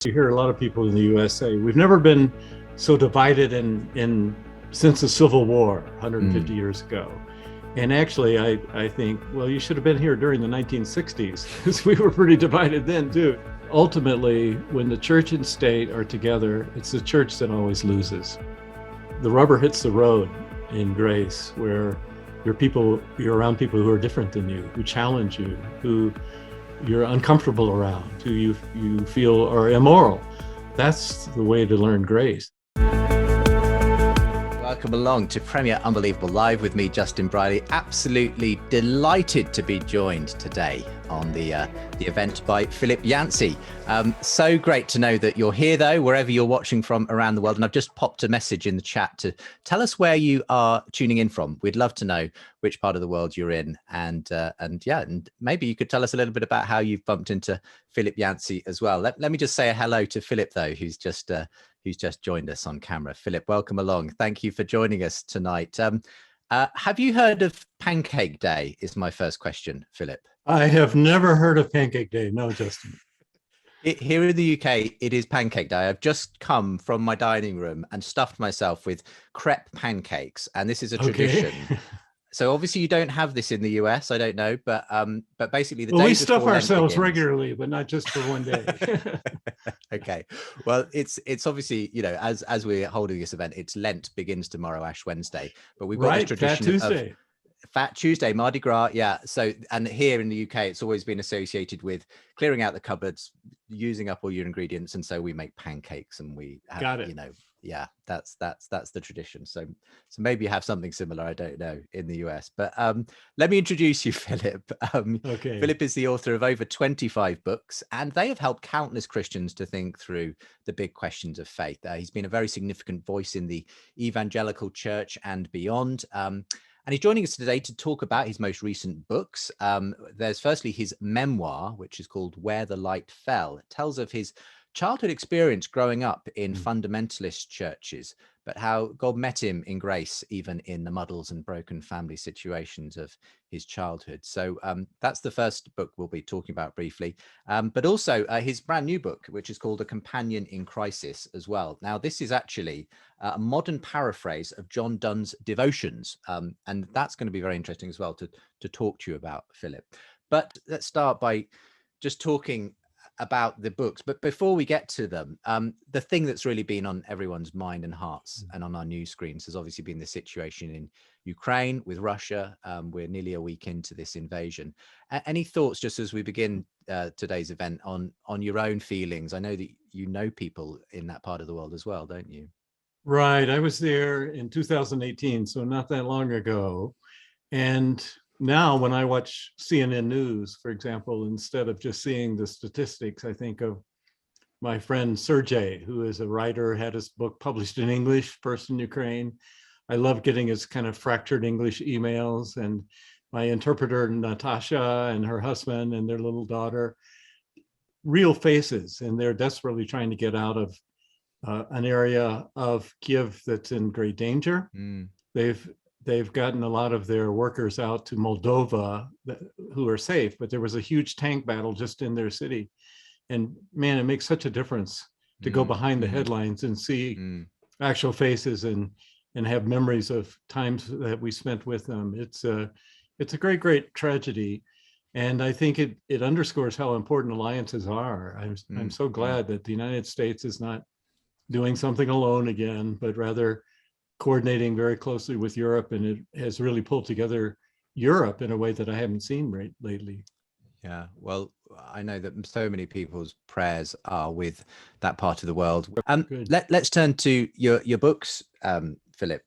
You hear a lot of people in the US say, we've never been so divided since the Civil War 150 years ago. And actually, I think, well, you should have been here during the 1960s because we were pretty divided then too. Ultimately, when the church and state are together, it's the church that always loses. The rubber hits the road in grace, where you're around people who are different than you, who challenge you, who you're uncomfortable around, who you feel are immoral. That's the way to learn grace. Welcome along to Premier Unbelievable Live with me, Justin Briley. Absolutely delighted to be joined today on the event by Philip Yancey. So great to know that you're here, though, wherever you're watching from around the world. And I've just popped a message in the chat to tell us where you are tuning in from. We'd love to know which part of the world you're in, and maybe you could tell us a little bit about how you've bumped into Philip Yancey as well. Let me just say a hello to Philip, though, who's just joined us on camera. Philip, welcome along. Thank you for joining us tonight. Have you heard of Pancake Day? Is my first question, Philip. I have never heard of Pancake Day. No, Justin. Here in the UK, it is Pancake Day. I've just come from my dining room and stuffed myself with crepe pancakes, and this is a tradition. So obviously you don't have this in the US, I don't know, but basically the day we stuff ourselves begins regularly, but not just for one day. Okay, well, it's obviously, you know, as we're holding this event, it's Lent begins tomorrow, Ash Wednesday, but we've got this tradition of Fat Tuesday, Mardi Gras, yeah. So, and here in the UK, it's always been associated with clearing out the cupboards, using up all your ingredients, and so we make pancakes, and we have, you know, yeah, that's the tradition. So maybe you have something similar, I don't know, in the US. But let me introduce you, Philip. Philip is the author of over 25 books, and they have helped countless Christians to think through the big questions of faith. He's been a very significant voice in the evangelical church and beyond. And he's joining us today to talk about his most recent books. There's firstly his memoir, which is called Where the Light Fell. It tells of his childhood experience growing up in fundamentalist churches, but how God met him in grace, even in the muddles and broken family situations of his childhood. So that's the first book we'll be talking about briefly, but also his brand new book, which is called A Companion in Crisis as well. Now, this is actually a modern paraphrase of John Donne's devotions, and that's going to be very interesting as well to talk to you about, Philip. But let's start by just talking about the books. But before we get to them, the thing that's really been on everyone's mind and hearts and on our news screens has obviously been the situation in Ukraine with Russia. We're nearly a week into this invasion. Any thoughts, just as we begin today's event, on your own feelings? I know that you know people in that part of the world as well, don't you? Right. I was there in 2018, so not that long ago. And now when I watch CNN News, for example, instead of just seeing the statistics, I think of my friend Sergey, who is a writer, had his book published in English, first in Ukraine. I love getting his kind of fractured English emails, and my interpreter, Natasha, and her husband and their little daughter, real faces, and they're desperately trying to get out of an area of Kiev that's in great danger. They've gotten a lot of their workers out to Moldova who are safe, but there was a huge tank battle just in their city. And man, it makes such a difference to go behind the headlines and see actual faces and have memories of times that we spent with them. It's a great, great tragedy. And I think it underscores how important alliances are. I'm so glad that the United States is not doing something alone again, but rather coordinating very closely with Europe, and it has really pulled together Europe in a way that I haven't seen lately. Yeah, well, I know that so many people's prayers are with that part of the world. Let's turn to your books, Philip.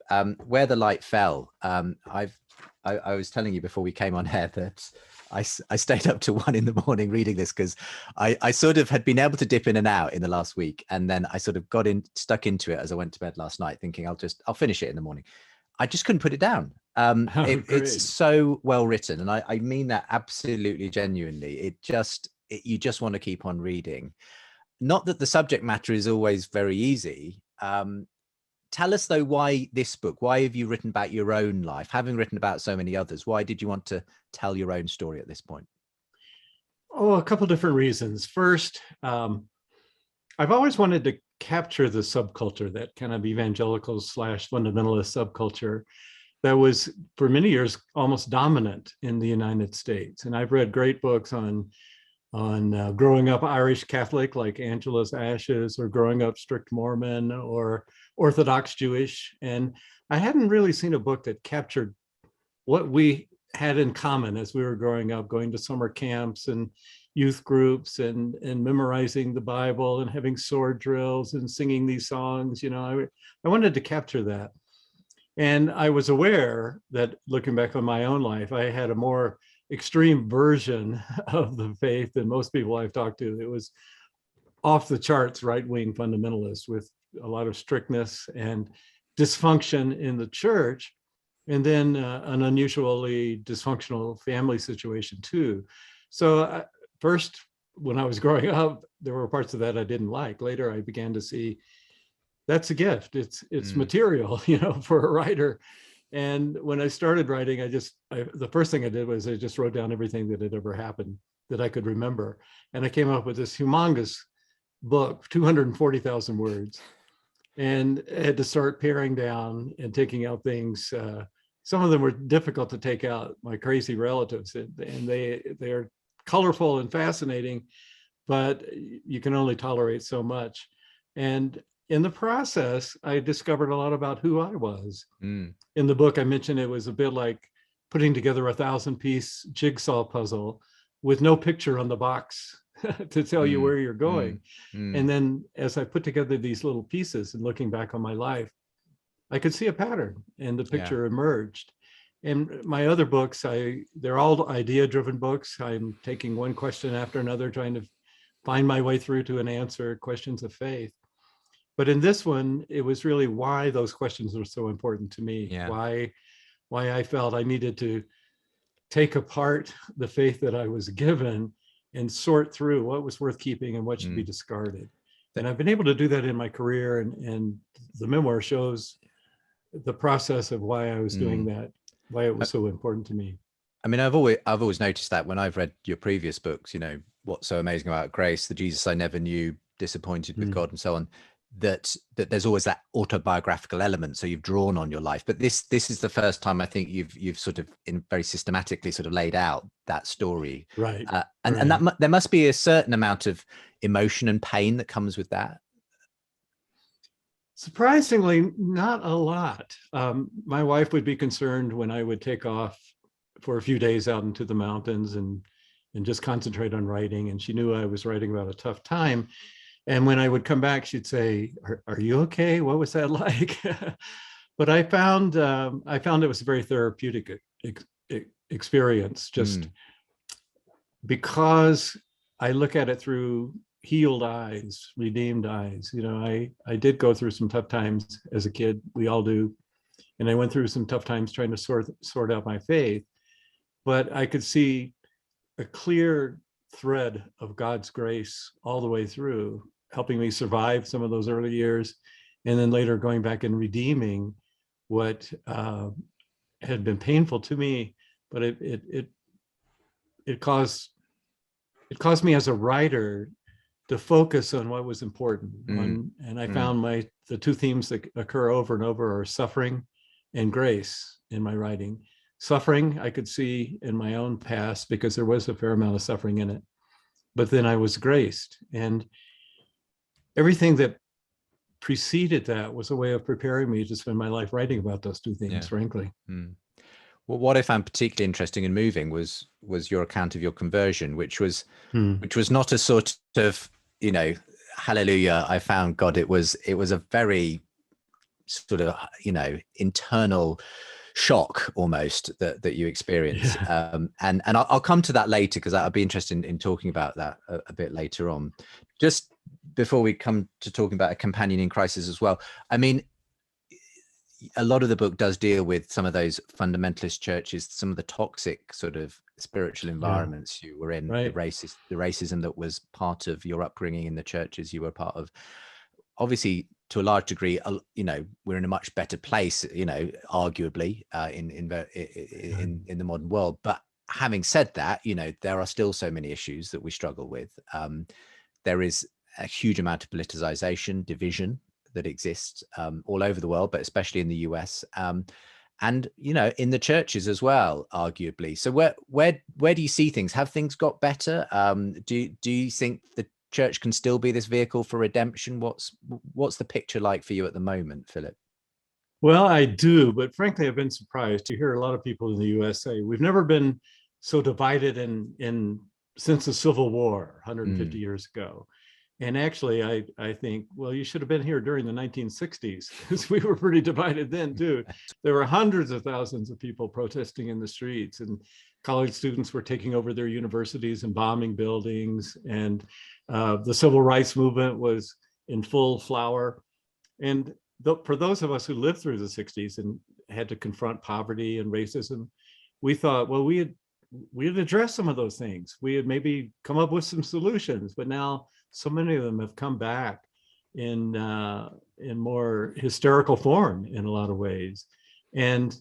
Where the Light Fell. I was telling you before we came on air that I stayed up to 1 a.m. reading this because I sort of had been able to dip in and out in the last week, and then I sort of stuck into it as I went to bed last night, thinking I'll finish it in the morning. I just couldn't put it down. It's so well written, and I mean that absolutely genuinely. You just want to keep on reading. Not that the subject matter is always very easy. Tell us, though, why this book? Why have you written about your own life, having written about so many others? Why did you want to tell your own story at this point? Oh, a couple different reasons. First, I've always wanted to capture the subculture, that kind of evangelical / fundamentalist subculture that was for many years almost dominant in the United States. And I've read great books on growing up Irish Catholic, like Angela's Ashes, or growing up strict Mormon or Orthodox Jewish. And I hadn't really seen a book that captured what we had in common as we were growing up, going to summer camps and youth groups and memorizing the Bible and having sword drills and singing these songs. I wanted to capture that. And I was aware that looking back on my own life, I had a more extreme version of the faith than most people I've talked to. It was off the charts right-wing fundamentalist with a lot of strictness and dysfunction in the church, and then an unusually dysfunctional family situation too. So first, when I was growing up, there were parts of that I didn't like. Later, I began to see that's a gift. It's material, for a writer. And when I started writing, the first thing I did was I just wrote down everything that had ever happened that I could remember. And I came up with this humongous book, 240,000 words, and I had to start paring down and taking out things. Some of them were difficult to take out, my crazy relatives, and they are colorful and fascinating, but you can only tolerate so much. And in the process, I discovered a lot about who I was. In the book, I mentioned it was a bit like putting together a 1,000-piece jigsaw puzzle with no picture on the box to tell you where you're going. And then as I put together these little pieces and looking back on my life, I could see a pattern and the picture emerged. And my other books, they're all idea-driven books. I'm taking one question after another, trying to find my way through to an answer, questions of faith. But in this one, it was really why those questions were so important to me, why I felt I needed to take apart the faith that I was given and sort through what was worth keeping and what should be discarded. And I've been able to do that in my career, and the memoir shows the process of why I was doing that, why it was so important to me. I mean, I've always noticed that when I've read your previous books, What's So Amazing About Grace, The Jesus I Never Knew, Disappointed with God, and so on, that there's always that autobiographical element. So you've drawn on your life, but this is the first time I think you've sort of very systematically sort of laid out that story. Right. And that there must be a certain amount of emotion and pain that comes with that. Surprisingly, not a lot. My wife would be concerned when I would take off for a few days out into the mountains and just concentrate on writing. And she knew I was writing about a tough time. And when I would come back, she'd say, are you okay? What was that like? But I found it was a very therapeutic experience, just because I look at it through healed eyes, redeemed eyes. I did go through some tough times as a kid. We all do. And I went through some tough times trying to sort out my faith. But I could see a clear thread of God's grace all the way through, helping me survive some of those early years, and then later going back and redeeming what had been painful to me. But it caused me as a writer to focus on what was important. And I found the two themes that occur over and over are suffering and grace in my writing. Suffering, I could see in my own past because there was a fair amount of suffering in it. But then I was graced. And everything that preceded that was a way of preparing me to spend my life writing about those two things, frankly. Well, what I found particularly interesting and moving was your account of your conversion, which was not a sort of, hallelujah, I found God. It was a very sort of, internal shock almost that you experienced. And I'll come to that later, because I'll be interested in talking about that a bit later on. Just before we come to talking about a companion in crisis as well, I mean, a lot of the book does deal with some of those fundamentalist churches, some of the toxic sort of spiritual environments you were in, the racism that was part of your upbringing in the churches you were part of. Obviously, to a large degree, we're in a much better place, arguably, in the modern world. But having said that, there are still so many issues that we struggle with. There is, a huge amount of politicization, division that exists all over the world, but especially in the US, and in the churches as well, arguably. So where do you see things? Have things got better? Do you think the church can still be this vehicle for redemption? What's the picture like for you at the moment, Philip? Well, I do, but frankly, I've been surprised to hear a lot of people in the US say we've never been so divided in since the Civil War 150 years ago. And actually, I think, well, you should have been here during the 1960s, because we were pretty divided then too. There were hundreds of thousands of people protesting in the streets, and college students were taking over their universities and bombing buildings, and the civil rights movement was in full flower. And for those of us who lived through the 60s and had to confront poverty and racism, we thought, well, we had addressed some of those things. We had maybe come up with some solutions, but now so many of them have come back in more hysterical form in a lot of ways. And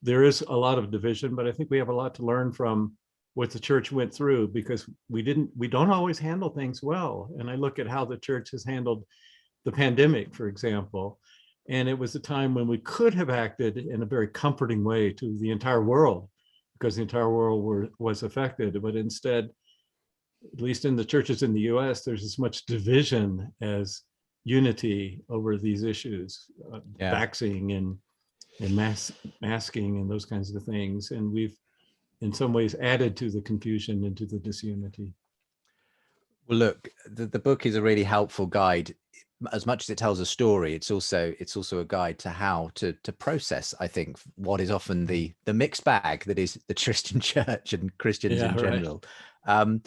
there is a lot of division, but I think we have a lot to learn from what the church went through, because we don't always handle things well. And I look at how the church has handled the pandemic, for example, and it was a time when we could have acted in a very comforting way to the entire world, because the entire world was affected. But instead, at least in the churches in the US, there's as much division as unity over these issues, vaccine and masking and those kinds of things. And we've in some ways added to the confusion and to the disunity. Well, look, the book is a really helpful guide. As much as it tells a story, it's also a guide to how to process, I think, what is often the mixed bag that is the Christian church and Christians in general. Right.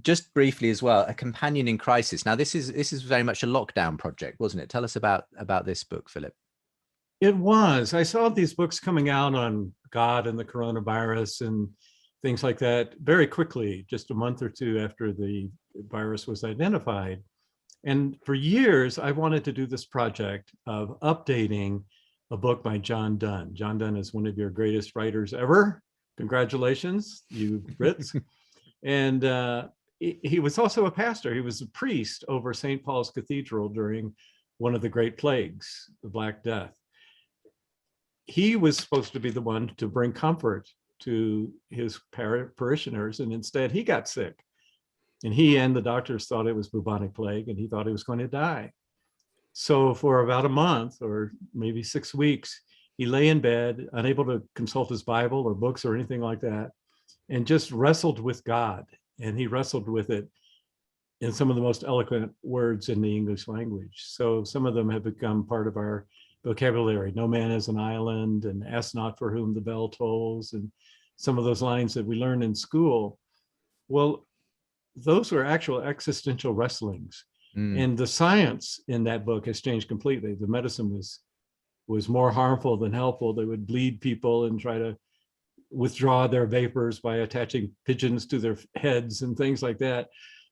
Just briefly as well, A Companion in Crisis. Now, this is very much a lockdown project, wasn't it? Tell us about this book, Philip. It was. I saw these books coming out on God and the coronavirus and things like that very quickly, just a month or two after the virus was identified. And for years, I wanted to do this project of updating a book by John Donne. John Donne is one of your greatest writers ever. Congratulations, you Brits. And he was also a pastor. He was a priest over St. Paul's Cathedral during one of the Great Plagues, the Black Death. He was supposed to be the one to bring comfort to his parishioners, and instead he got sick. And he and the doctors thought it was bubonic plague, and he thought he was going to die. So for about a month or maybe 6 weeks, he lay in bed, unable to consult his Bible or books or anything like that, and just wrestled with God. And he wrestled with it in some of the most eloquent words in the English language. So some of them have become part of our vocabulary. No man is an island, and ask not for whom the bell tolls, and some of those lines that we learn in school. Well, those were actual existential wrestlings. And the science in that book has changed completely. The medicine was more harmful than helpful. They would bleed people and try to withdraw their vapors by attaching pigeons to their heads and things like that.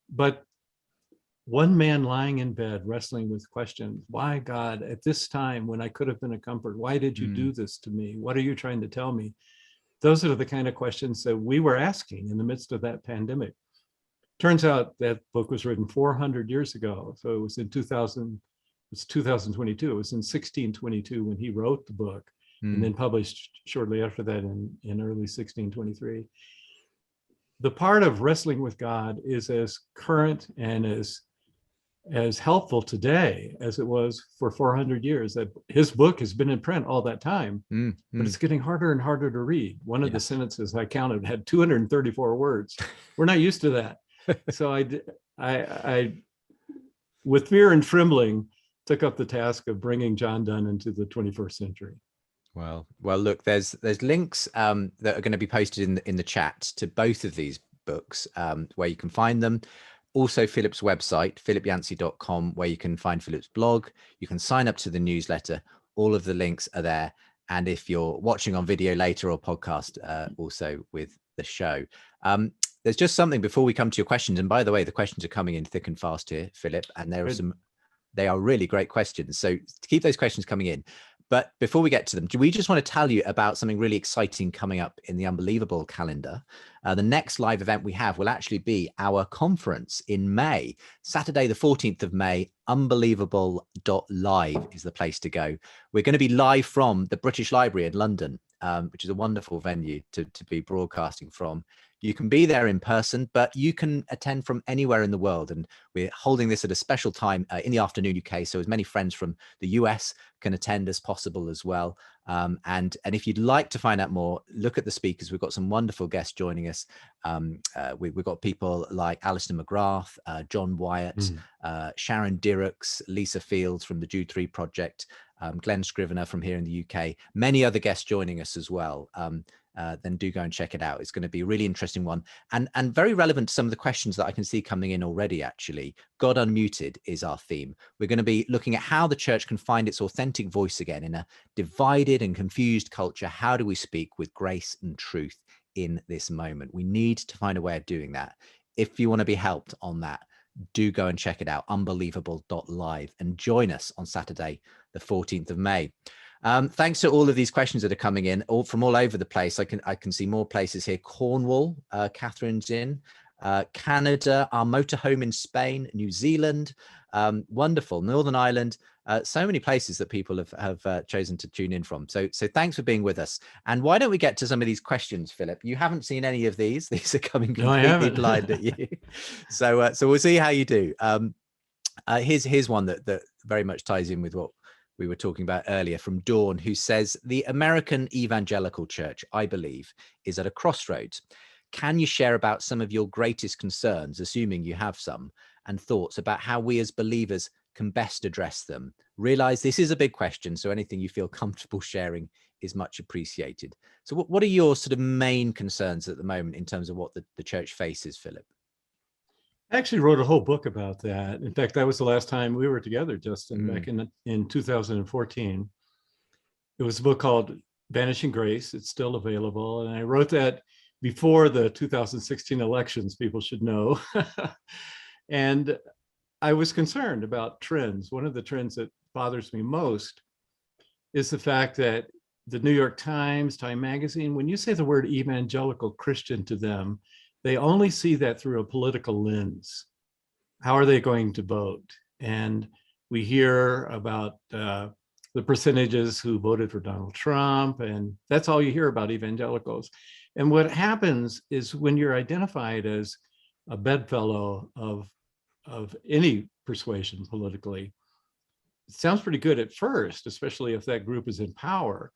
But one man lying in bed wrestling with questions. Why, God, at this time when I could have been a comfort, why did you do this to me? What are you trying to tell me? Those are the kind of questions that we were asking in the midst of that pandemic. Turns out that book was written 400 years ago. So it was in 2000, it's 2022. It was in 1622 when he wrote the book, and then published shortly after that in early 1623. The part of wrestling with God is as current and as helpful today as it was for 400 years. That his book has been in print all that time, but it's getting harder and harder to read. One of the sentences I counted had 234 words. We're not used to that. So I, with fear and trembling, took up the task of bringing John Donne into the 21st century. Well, look, there's links that are going to be posted in the chat to both of these books, where you can find them. Also, Philip's website, philipyancey.com, where you can find Philip's blog. You can sign up to the newsletter. All of the links are there. And if you're watching on video later or podcast, also with the show. There's just something before we come to your questions. And by the way, the questions are coming in thick and fast here, Philip, and they are really great questions. So keep those questions coming in. But before we get to them, do we just want to tell you about something really exciting coming up in the Unbelievable calendar? The next live event we have will actually be our conference in May, Saturday, the 14th of May. Unbelievable.live is the place to go. We're going to be live from the British Library in London, which is a wonderful venue to be broadcasting from. You can be there in person, but you can attend from anywhere in the world. And we're holding this at a special time in the afternoon UK. So as many friends from the US can attend as possible as well. And if you'd like to find out more, look at the speakers. We've got some wonderful guests joining us. We've got people like Alistair McGrath, John Wyatt, Sharon Dirks, Lisa Fields from the Jude 3 Project, Glenn Scrivener from here in the UK, many other guests joining us as well. Then do go and check it out. It's going to be a really interesting one and very relevant to some of the questions that I can see coming in already, actually. God Unmuted is our theme. We're going to be looking at how the church can find its authentic voice again in a divided and confused culture. How do we speak with grace and truth in this moment? We need to find a way of doing that. If you want to be helped on that, do go and check it out, unbelievable.live, and join us on Saturday, the 14th of May. Thanks to all of these questions that are coming in, all from all over the place. I can see more places here. Cornwall, Catherine's in, Canada, our motorhome in Spain, New Zealand, wonderful, Northern Ireland, so many places that people have chosen to tune in from. So thanks for being with us. And why don't we get to some of these questions, Philip? You haven't seen any of these. These are coming completely blind at you. So we'll see how you do. Here's one that very much ties in with what we were talking about earlier, from Dawn, who says, the American evangelical church, I believe, is at a crossroads. Can you share about some of your greatest concerns, assuming you have some, and thoughts about how we as believers can best address them? Realize this is a big question, so anything you feel comfortable sharing is much appreciated. So what are your sort of main concerns at the moment in terms of what the church faces, Philip? I actually wrote a whole book about that. In fact, that was the last time we were together, Justin, back in 2014. It was a book called Vanishing Grace. It's still available. And I wrote that before the 2016 elections, people should know. And I was concerned about trends. One of the trends that bothers me most is the fact that the New York Times, Time Magazine, when you say the word evangelical Christian to them, they only see that through a political lens. How are they going to vote? And we hear about the percentages who voted for Donald Trump, and that's all you hear about evangelicals. And what happens is when you're identified as a bedfellow of any persuasion politically, it sounds pretty good at first, especially if that group is in power.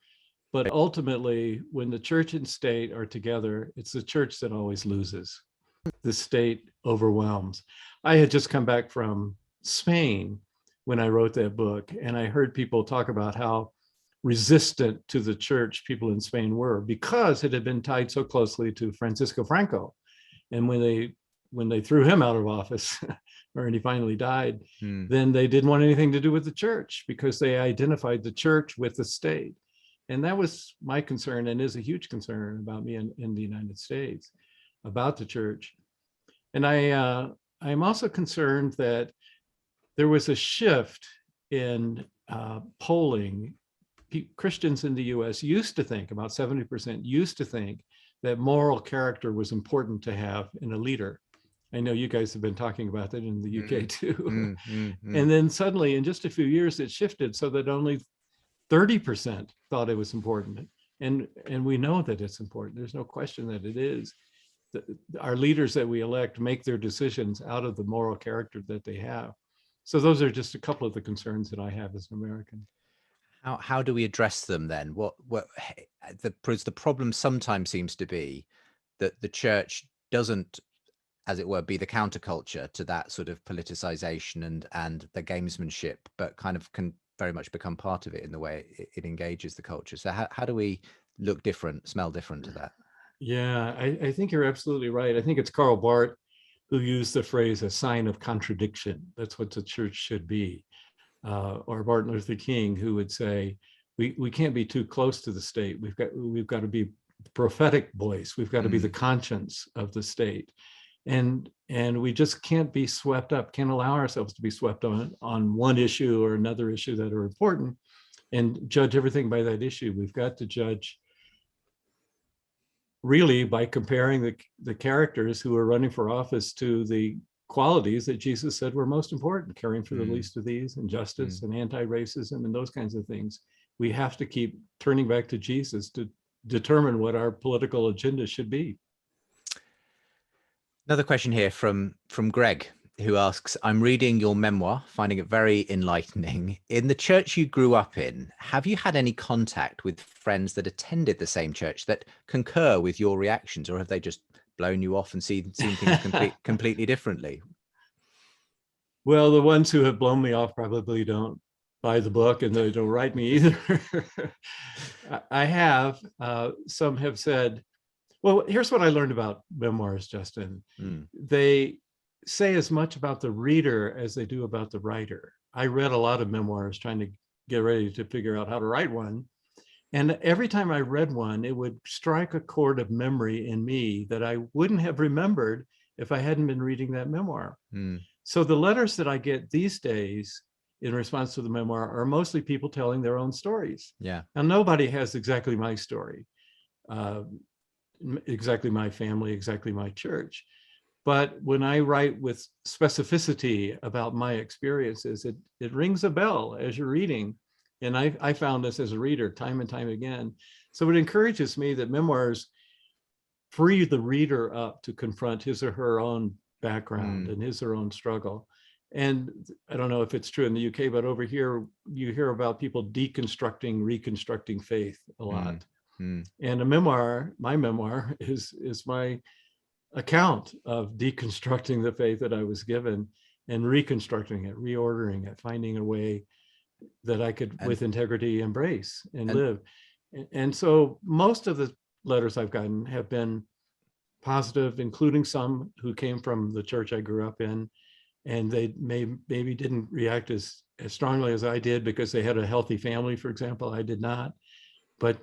But ultimately, when the church and state are together, it's the church that always loses. The state overwhelms. I had just come back from Spain when I wrote that book, and I heard people talk about how resistant to the church people in Spain were because it had been tied so closely to Francisco Franco. And when they threw him out of office, or he finally died, then they didn't want anything to do with the church because they identified the church with the state. And that was my concern, and is a huge concern about me in the United States, about the church. And I'm also concerned that there was a shift in polling. Christians in the US used to think, about 70% used to think, that moral character was important to have in a leader. I know you guys have been talking about that in the UK too. And then suddenly, in just a few years, it shifted so that only 30% thought it was important. And we know that it's important. There's no question that it is. Our leaders that we elect make their decisions out of the moral character that they have. So those are just a couple of the concerns that I have as an American. How do we address them then? What the problem sometimes seems to be that the church doesn't, as it were, be the counterculture to that sort of politicization and the gamesmanship, but kind of can very much become part of it in the way it engages the culture. So how do we look different, smell different to that? Yeah, I think you're absolutely right. I think it's Karl Barth who used the phrase "a sign of contradiction." That's what the church should be. Or Martin Luther King, who would say, we can't be too close to the state. We've got to be the prophetic voice. We've got to be the conscience of the state. And we just can't be swept up, can't allow ourselves to be swept on one issue or another issue that are important, and judge everything by that issue. We've got to judge really by comparing the characters who are running for office to the qualities that Jesus said were most important, caring for the least of these, and justice and anti-racism and those kinds of things. We have to keep turning back to Jesus to determine what our political agenda should be. Another question here from Greg, who asks, I'm reading your memoir, finding it very enlightening. In the church you grew up in, have you had any contact with friends that attended the same church that concur with your reactions, or have they just blown you off and seen things completely differently? Well, the ones who have blown me off probably don't buy the book, and they don't write me either. I have. Some have said, well, here's what I learned about memoirs, Justin. They say as much about the reader as they do about the writer. I read a lot of memoirs trying to get ready to figure out how to write one. And every time I read one, it would strike a chord of memory in me that I wouldn't have remembered if I hadn't been reading that memoir. So the letters that I get these days in response to the memoir are mostly people telling their own stories. Yeah. And nobody has exactly my story, exactly my family, exactly my church. But when I write with specificity about my experiences, it rings a bell as you're reading. And I found this as a reader time and time again. So it encourages me that memoirs free the reader up to confront his or her own background and his or her own struggle. And I don't know if it's true in the UK, but over here, you hear about people deconstructing, reconstructing faith a lot. And a memoir, my memoir, is my account of deconstructing the faith that I was given and reconstructing it, reordering it, finding a way that I could, with integrity, embrace and live. And so most of the letters I've gotten have been positive, including some who came from the church I grew up in, and they maybe didn't react as strongly as I did because they had a healthy family, for example. I did not, but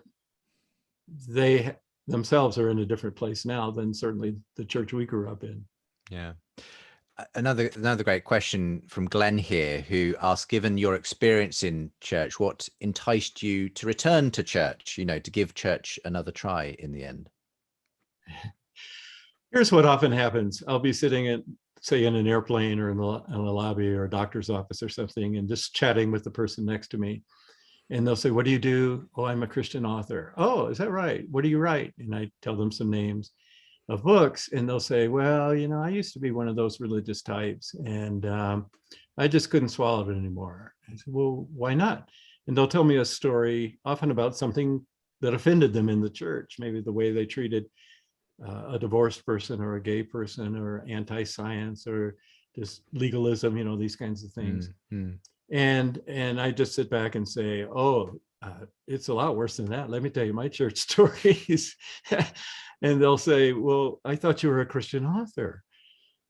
they themselves are in a different place now than certainly the church we grew up in. Yeah. Another great question from Glenn here, who asks, given your experience in church, what enticed you to return to church, to give church another try in the end? Here's what often happens. I'll be sitting say in an airplane or in a lobby or a doctor's office or something, and just chatting with the person next to me. And they'll say, what do you do? Oh, I'm a Christian author. Oh, is that right? What do you write? And I tell them some names of books, and they'll say, well, I used to be one of those religious types, and I just couldn't swallow it anymore. I said, well, why not? And they'll tell me a story, often about something that offended them in the church, maybe the way they treated a divorced person or a gay person or anti-science or just legalism, these kinds of things. And I just sit back and say, oh, it's a lot worse than that. Let me tell you my church stories. And they'll say, well, I thought you were a Christian author.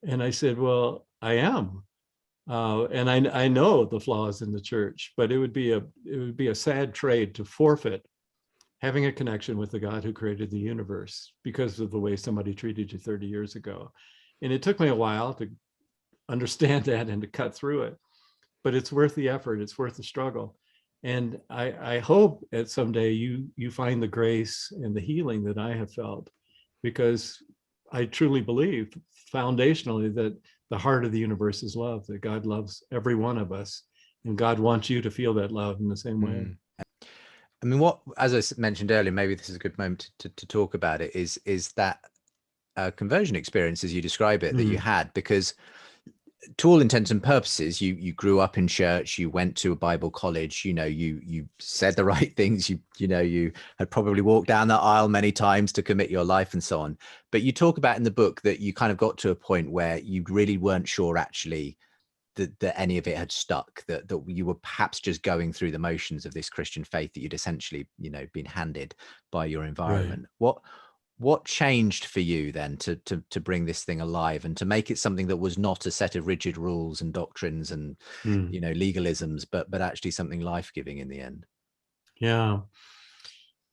And I said, well, I am. And I know the flaws in the church, but it would be a sad trade to forfeit having a connection with the God who created the universe because of the way somebody treated you 30 years ago. And it took me a while to understand that and to cut through it, but it's worth the effort. It's worth the struggle. And I hope that someday you find the grace and the healing that I have felt, because I truly believe foundationally that the heart of the universe is love, that God loves every one of us, and God wants you to feel that love in the same way. I mean, as I mentioned earlier, maybe this is a good moment to talk about it, is that conversion experience, as you describe it, that you had, because to all intents and purposes, you grew up in church, you went to a Bible college, you said the right things, you had probably walked down that aisle many times to commit your life and so on. But you talk about in the book that you kind of got to a point where you really weren't sure actually that any of it had stuck, that you were perhaps just going through the motions of this Christian faith that you'd essentially, been handed by your environment. Right. What changed for you then to bring this thing alive and to make it something that was not a set of rigid rules and doctrines and legalisms, but actually something life-giving in the end? Yeah.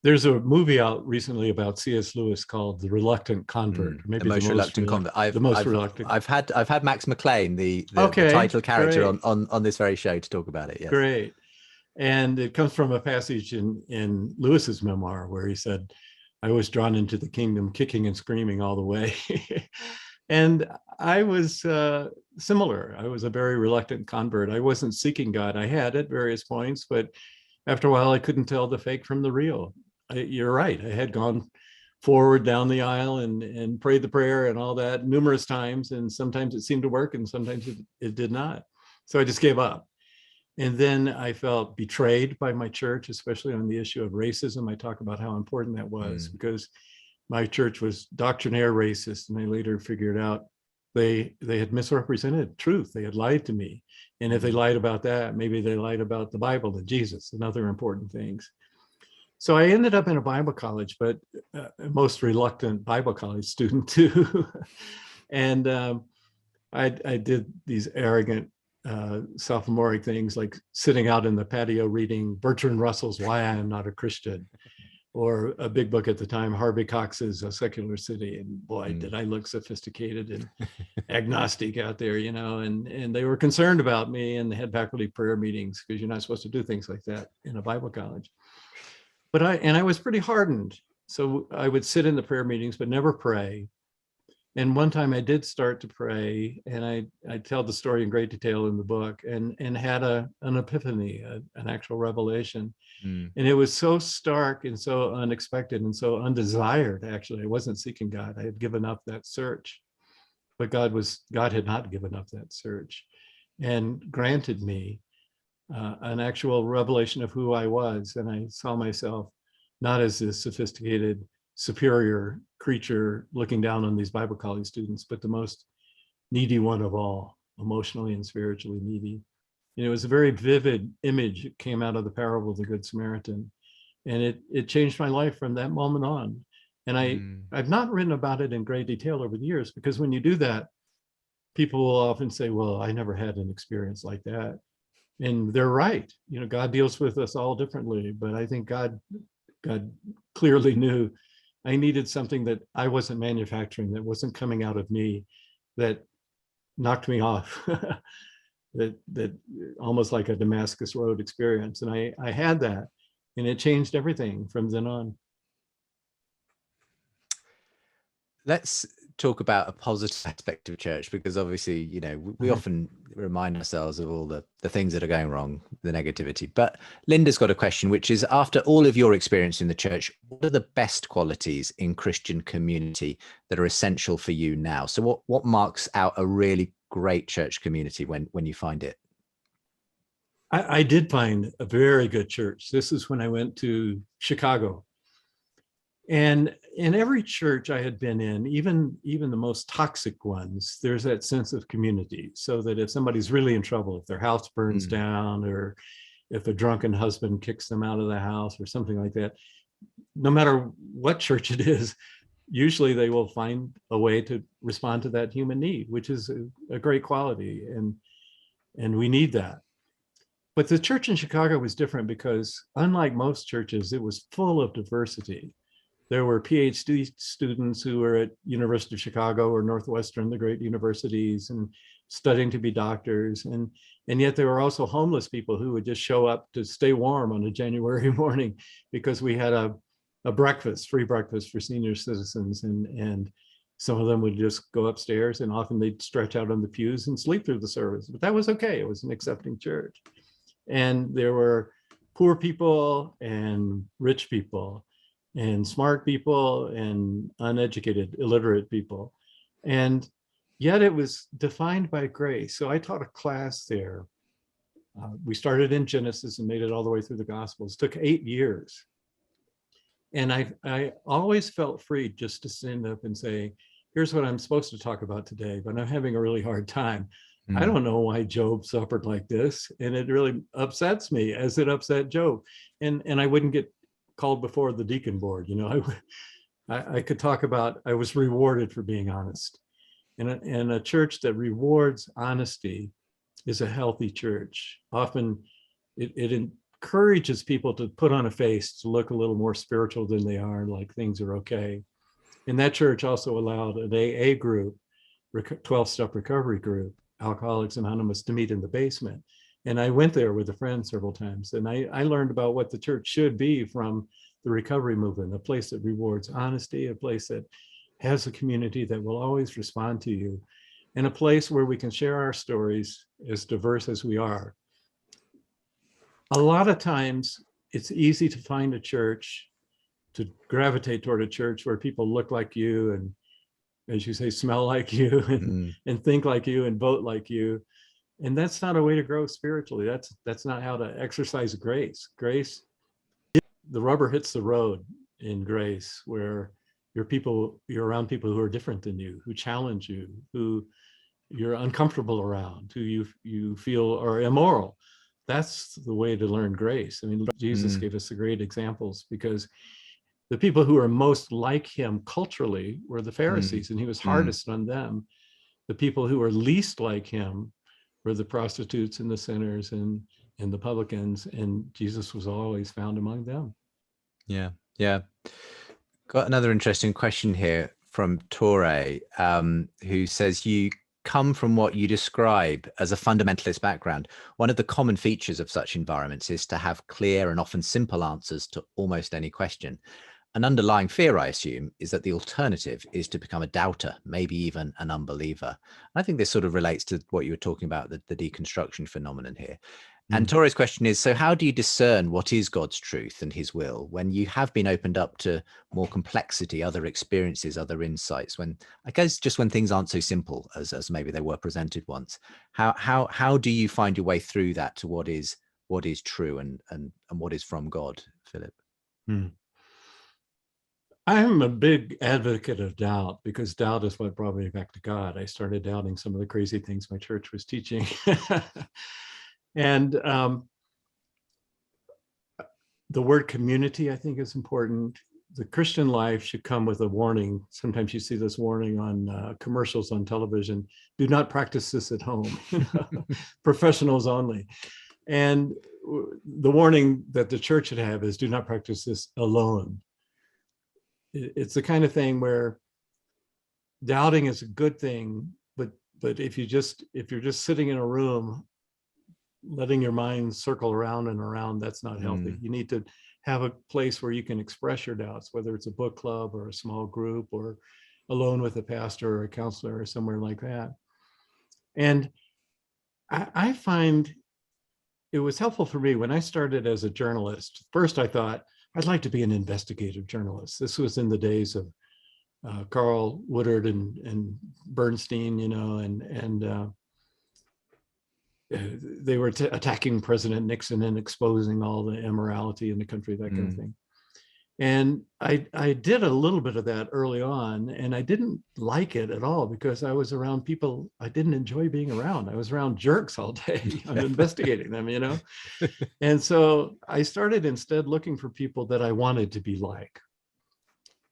There's a movie out recently about C.S. Lewis called The Reluctant Convert. Maybe the most reluctant convert. I've had Max McLean, the title character, on this very show to talk about it. Yes. Great. And it comes from a passage in Lewis's memoir where he said, I was drawn into the kingdom kicking and screaming all the way. And I was similar. I was a very reluctant convert. I wasn't seeking God. I had at various points, but after a while, I couldn't tell the fake from the real. You're right. I had gone forward down the aisle and prayed the prayer and all that numerous times. And sometimes it seemed to work and sometimes it did not. So I just gave up. And then I felt betrayed by my church, especially on the issue of racism. I talk about how important that was because my church was doctrinaire racist. And I later figured out they had misrepresented truth. They had lied to me. And if they lied about that, maybe they lied about the Bible and Jesus and other important things. So I ended up in a Bible college, but most reluctant Bible college student too. And I did these arrogant sophomoric things like sitting out in the patio reading Bertrand Russell's Why I Am Not a Christian, or a big book at the time, Harvey Cox's A Secular City. And boy, did I look sophisticated and agnostic out there, you know, and they were concerned about me and they had faculty prayer meetings because you're not supposed to do things like that in a Bible college. But I was pretty hardened. So I would sit in the prayer meetings, but never pray. And one time I did start to pray, and I tell the story in great detail in the book, and had an epiphany, an actual revelation. And it was so stark and so unexpected and so undesired. Actually, I wasn't seeking God. I had given up that search, but God had not given up that search, and granted me an actual revelation of who I was. And I saw myself not as this sophisticated, superior creature looking down on these Bible college students, but the most needy one of all, emotionally and spiritually needy. And it was a very vivid image that came out of the parable of the Good Samaritan. And it changed my life from that moment on. And I've not written about it in great detail over the years, because when you do that, people will often say, well, I never had an experience like that. And they're right. You know, God deals with us all differently, but I think God clearly knew I needed something that I wasn't manufacturing, that wasn't coming out of me, that knocked me off, that almost like a Damascus Road experience. And I had that, and it changed everything from then on. Let's talk about a positive aspect of church, because obviously, you know, we often remind ourselves of all the things that are going wrong, the negativity. But Linda's got a question, which is, after all of your experience in the church, what are the best qualities in Christian community that are essential for you now? So what marks out a really great church community when you find it? I did find a very good church. This is when I went to Chicago. And in every church I had been in, even the most toxic ones, there's that sense of community, so that if somebody's really in trouble, if their house burns down, or if a drunken husband kicks them out of the house or something like that, no matter what church it is, usually they will find a way to respond to that human need, which is a great quality. And we need that. But the church in Chicago was different because, unlike most churches, it was full of diversity. There were PhD students who were at University of Chicago or Northwestern, the great universities, and studying to be doctors. And yet there were also homeless people who would just show up to stay warm on a January morning because we had a breakfast, free breakfast for senior citizens. And some of them would just go upstairs, and often they'd stretch out on the pews and sleep through the service. But that was okay. It was an accepting church. And there were poor people and rich people, and smart people and uneducated, illiterate people. And yet it was defined by grace. So I taught a class there. We started in Genesis and made it all the way through the Gospels. It took 8 years. And I always felt free just to stand up and say, here's what I'm supposed to talk about today, but I'm having a really hard time. I don't know why Job suffered like this. And it really upsets me, as it upset Job. And I wouldn't get called before the deacon board. You know, I could talk about, I was rewarded for being honest. And a church that rewards honesty is a healthy church. Often it encourages people to put on a face, to look a little more spiritual than they are, like things are okay. And that church also allowed an AA group, 12-step recovery group, Alcoholics Anonymous, to meet in the basement. And I went there with a friend several times, and I learned about what the church should be from the recovery movement, a place that rewards honesty, a place that has a community that will always respond to you, and a place where we can share our stories as diverse as we are. A lot of times it's easy to find a church, to gravitate toward a church where people look like you and, as you say, smell like you and think like you and vote like you. And that's not a way to grow spiritually. That's not how to exercise grace. Grace, the rubber hits the road in grace, where you're around people who are different than you, who challenge you, who you're uncomfortable around, who you feel are immoral. That's the way to learn grace. I mean, Jesus gave us the great examples, because the people who are most like him culturally were the Pharisees, and he was hardest on them. The people who were least like him were the prostitutes and the sinners and the publicans, and Jesus was always found among them. Yeah. Got another interesting question here from Torre, who says, you come from what you describe as a fundamentalist background. One of the common features of such environments is to have clear and often simple answers to almost any question. An underlying fear, I assume, is that the alternative is to become a doubter, maybe even an unbeliever. I think this sort of relates to what you were talking about, the deconstruction phenomenon here. And Torre's question is, so how do you discern what is God's truth and his will when you have been opened up to more complexity, other experiences, other insights, when, I guess, just when things aren't so simple as maybe they were presented once? How do you find your way through that to what is true and what is from God, Philip? I'm a big advocate of doubt, because doubt is what brought me back to God. I started doubting some of the crazy things my church was teaching. And the word community, I think, is important. The Christian life should come with a warning. Sometimes you see this warning on commercials on television: do not practice this at home. Professionals only. And the warning that the church should have is, do not practice this alone. It's the kind of thing where doubting is a good thing, but if you're just sitting in a room letting your mind circle around and around, that's not healthy. You need to have a place where you can express your doubts, whether it's a book club or a small group or alone with a pastor or a counselor or somewhere like that. And I find it was helpful for me when I started as a journalist. First, I thought, I'd like to be an investigative journalist. This was in the days of Carl Woodard and Bernstein, and they were attacking President Nixon and exposing all the immorality in the country, that kind of thing. And I did a little bit of that early on, and I didn't like it at all, because I was around people I didn't enjoy being around. I was around jerks all day. I'm investigating them, And so I started instead looking for people that I wanted to be like,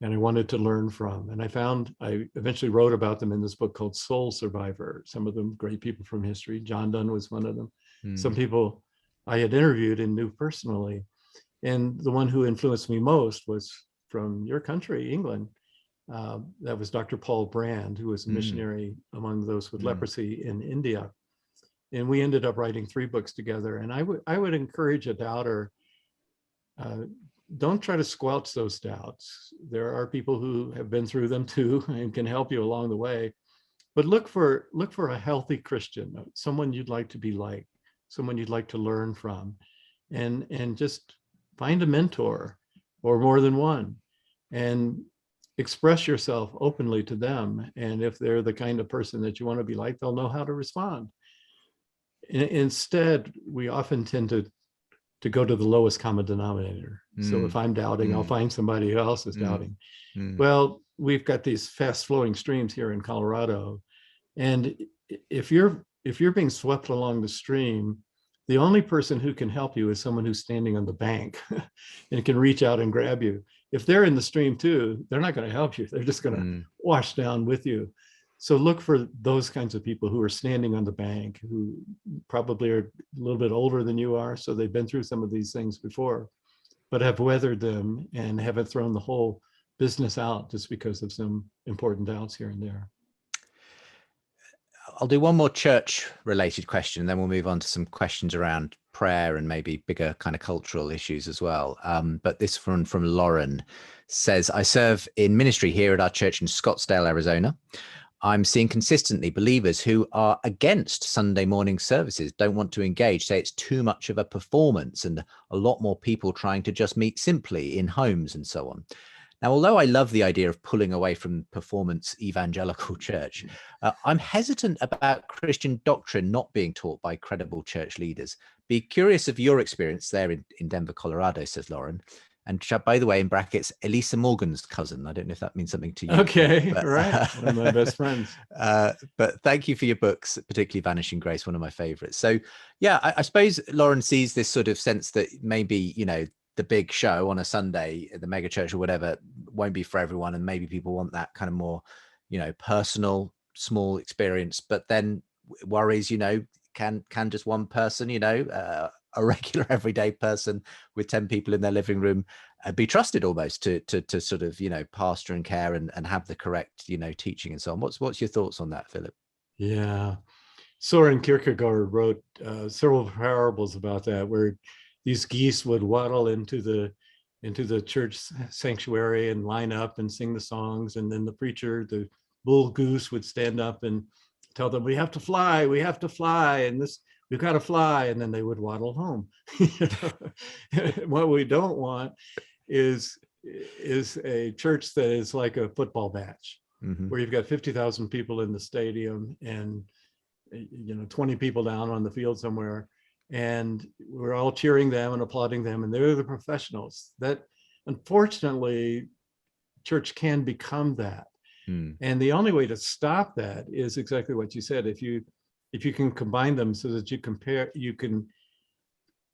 and I wanted to learn from. And I eventually wrote about them in this book called Soul Survivor. Some of them great people from history. John Donne was one of them. Some people I had interviewed and knew personally. And the one who influenced me most was from your country, England. That was Dr. Paul Brand, who was a missionary among those with leprosy in India. And we ended up writing 3 books together. And I would encourage a doubter, don't try to squelch those doubts. There are people who have been through them too and can help you along the way. But look for a healthy Christian, someone you'd like to be like, someone you'd like to learn from, and just find a mentor, or more than one, and express yourself openly to them. And if they're the kind of person that you want to be like, they'll know how to respond. Instead, we often tend to go to the lowest common denominator. So if I'm doubting, I'll find somebody who else is doubting. Well, we've got these fast flowing streams here in Colorado. And if you're being swept along the stream, the only person who can help you is someone who's standing on the bank and can reach out and grab you. If they're in the stream too, they're not going to help you. They're just going to wash down with you. So look for those kinds of people who are standing on the bank, who probably are a little bit older than you are, so they've been through some of these things before, but have weathered them and haven't thrown the whole business out just because of some important doubts here and there. I'll do one more church related question, and then we'll move on to some questions around prayer and maybe bigger kind of cultural issues as well. But this from Lauren says, I serve in ministry here at our church in Scottsdale, Arizona. I'm seeing consistently believers who are against Sunday morning services, don't want to engage, say it's too much of a performance, and a lot more people trying to just meet simply in homes and so on. Now, although I love the idea of pulling away from performance evangelical church, I'm hesitant about Christian doctrine not being taught by credible church leaders. Be curious of your experience there in Denver, Colorado, says Lauren. And by the way, in brackets, Elisa Morgan's cousin. I don't know if that means something to you. Okay, but, right. One of my best friends. But thank you for your books, particularly Vanishing Grace, one of my favorites. So yeah, I suppose Lauren sees this sort of sense that maybe, you know, the big show on a Sunday at the mega church or whatever won't be for everyone. And maybe people want that kind of more, you know, personal, small experience, but then worries, you know, can just one person, you know, a regular everyday person with 10 people in their living room be trusted almost to sort of, you know, pastor and care and have the correct, you know, teaching and so on. What's your thoughts on that, Philip? Yeah. Soren Kierkegaard wrote several parables about that, where these geese would waddle into the church sanctuary and line up and sing the songs. And then the preacher, the bull goose, would stand up and tell them, we have to fly, and this, we've got to fly, and then they would waddle home. What we don't want is a church that is like a football match, where you've got 50,000 people in the stadium and, you know, 20 people down on the field somewhere, and we're all cheering them and applauding them, and they're the professionals. That, unfortunately, church can become that. And the only way to stop that is exactly what you said. If you can combine them so that you can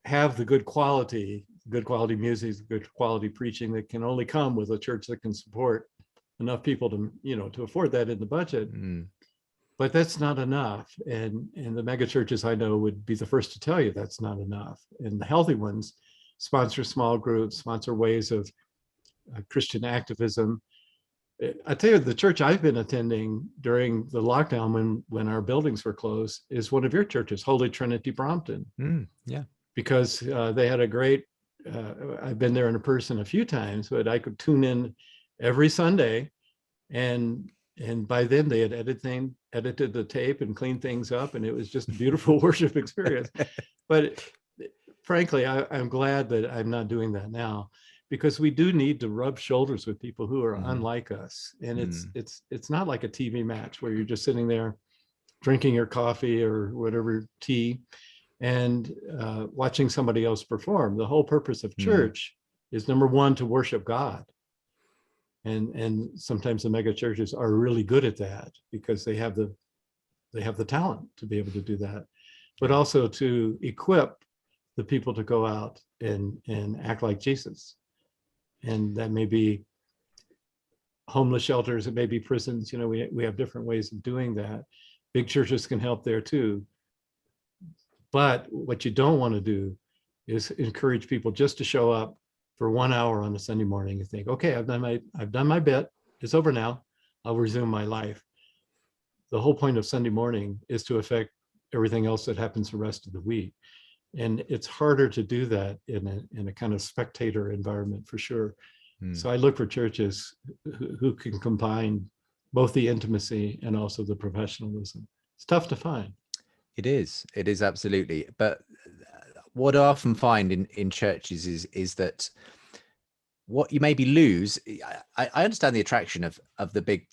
have the good quality music, good quality preaching that can only come with a church that can support enough people to, you know, to afford that in the budget. But that's not enough. And the mega churches I know would be the first to tell you that's not enough. And the healthy ones sponsor small groups, sponsor ways of Christian activism. I tell you, the church I've been attending during the lockdown when our buildings were closed is one of your churches, Holy Trinity Brompton. Yeah. Because they had a great, I've been there in person a few times, but I could tune in every Sunday, and by then they had edited the tape and cleaned things up, and it was just a beautiful worship experience. But frankly, I'm glad that I'm not doing that now, because we do need to rub shoulders with people who are unlike us. And it's not like a TV match where you're just sitting there drinking your coffee or whatever tea and watching somebody else perform. The whole purpose of church is, number one, to worship God. And sometimes the mega churches are really good at that because they have the talent to be able to do that, but also to equip the people to go out and act like Jesus. And that may be homeless shelters, it may be prisons. You know, we have different ways of doing that. Big churches can help there too. But what you don't want to do is encourage people just to show up for 1 hour on a Sunday morning and think, okay, I've done my bit, it's over now, I'll resume my life. The whole point of Sunday morning is to affect everything else that happens the rest of the week. And it's harder to do that in a kind of spectator environment, for sure. So I look for churches who can combine both the intimacy and also the professionalism. It's tough to find. It is absolutely. But what I often find in churches is that what you maybe lose, I understand the attraction of a big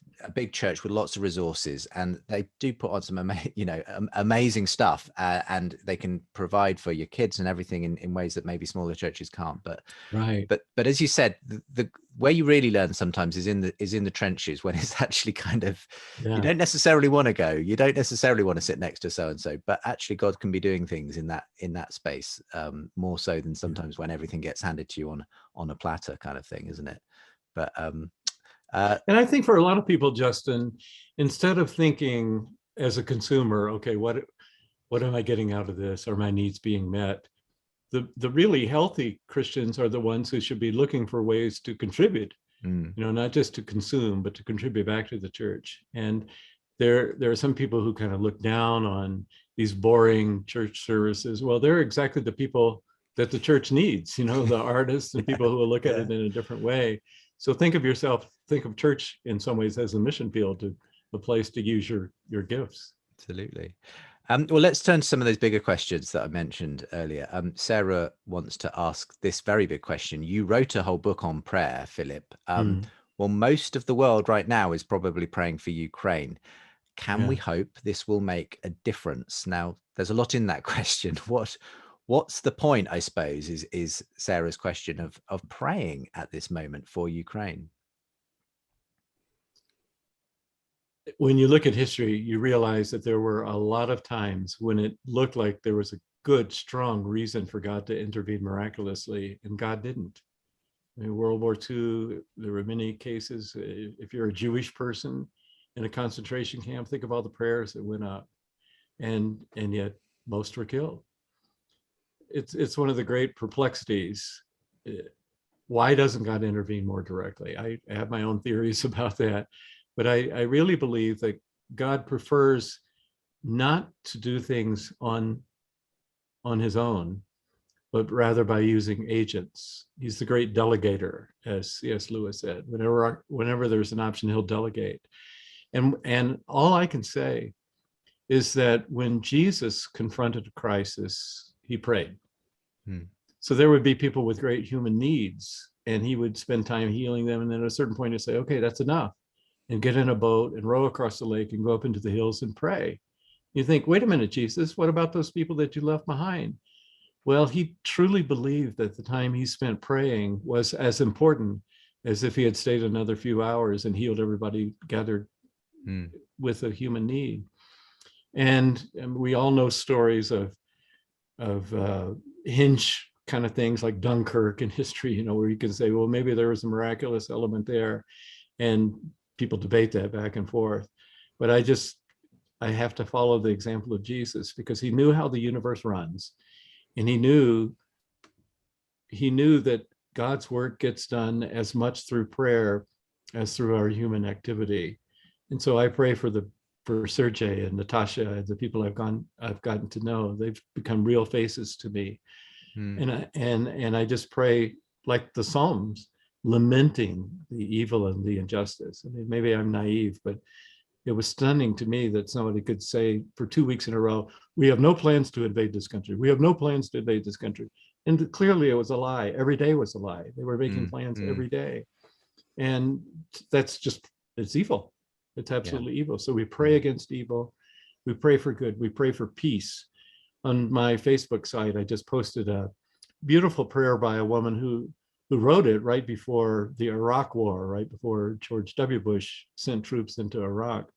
church with lots of resources, and they do put on some amazing stuff, and they can provide for your kids and everything in ways that maybe smaller churches can't. But as you said, the where you really learn sometimes is in the trenches, when it's actually kind of, you don't necessarily want to go, you don't necessarily want to sit next to so and so, but actually God can be doing things in that space, more so than sometimes when everything gets handed to you on a platter, kind of thing, isn't it? But and I think for a lot of people, Justin, instead of thinking as a consumer, okay, what am I getting out of this? Are my needs being met? The really healthy Christians are the ones who should be looking for ways to contribute, not just to consume, but to contribute back to the church. And there are some people who kind of look down on these boring church services. Well, they're exactly the people that the church needs, the artists and people who will look at it in a different way. So think of church in some ways as a mission field, to a place to use your gifts. Absolutely. Well, let's turn to some of those bigger questions that I mentioned earlier. Sarah wants to ask this very big question. You wrote a whole book on prayer, Philip. Well, most of the world right now is probably praying for Ukraine. Can we hope this will make a difference? Now, there's a lot in that question. What's the point, I suppose, is Sarah's question of praying at this moment for Ukraine? When you look at history, you realize that there were a lot of times when it looked like there was a good, strong reason for God to intervene miraculously, and God didn't. In World War II, there were many cases. If you're a Jewish person in a concentration camp, think of all the prayers that went up, and yet most were killed. It's one of the great perplexities. Why doesn't God intervene more directly? I have my own theories about that. But I really believe that God prefers not to do things on his own, but rather by using agents. He's the great delegator, as C.S. Lewis said. Whenever there's an option, he'll delegate. And all I can say is that when Jesus confronted a crisis, he prayed. So there would be people with great human needs, and he would spend time healing them. And then at a certain point, he'd say, okay, that's enough. And get in a boat and row across the lake and go up into the hills and pray. You think, wait a minute, Jesus, what about those people that you left behind? Well, he truly believed that the time he spent praying was as important as if he had stayed another few hours and healed everybody gathered with a human need. And we all know stories of hinge kind of things like Dunkirk in history, where you can say, well, maybe there was a miraculous element there. And people debate that back and forth. But I have to follow the example of Jesus, because he knew how the universe runs. And he knew that God's work gets done as much through prayer as through our human activity. And so I pray for Sergey and Natasha, the people I've gotten to know. They've become real faces to me. And I just pray like the Psalms, lamenting the evil and the injustice. I mean, maybe I'm naive, but it was stunning to me that somebody could say for 2 weeks in a row, we have no plans to invade this country. We have no plans to invade this country. And clearly it was a lie. Every day was a lie. They were making plans every day. And that's just, it's evil. It's absolutely evil. So we pray against evil. We pray for good. We pray for peace. On my Facebook site, I just posted a beautiful prayer by a woman who wrote it right before the Iraq War, right before George W. Bush sent troops into Iraq.